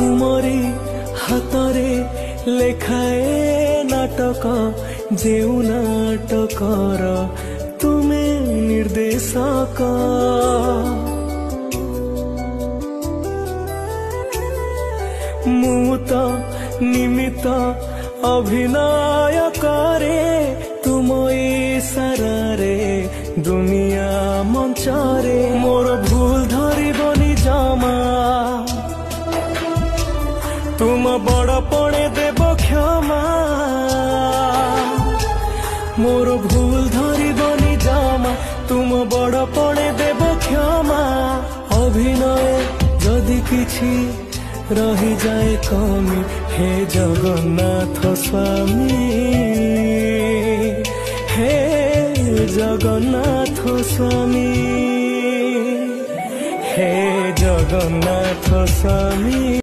तुमरी हातरे लेखाए नाटक जेउ नाटकर तुमे निर्देशक मुत निमित्त अभिनय करे तुम इशारारे दुनिया मंचरे मोर भूल धरिबनी जमा तुम बड़ पणे देव क्षमा मोर भूल धरिबनी जमा तुम बड़ पणे देव क्षमा अभिनय जदि किछि रही जाए कमी हे जगन्नाथ स्वामी हे जगन्नाथ स्वामी हे जगन्नाथ स्वामी।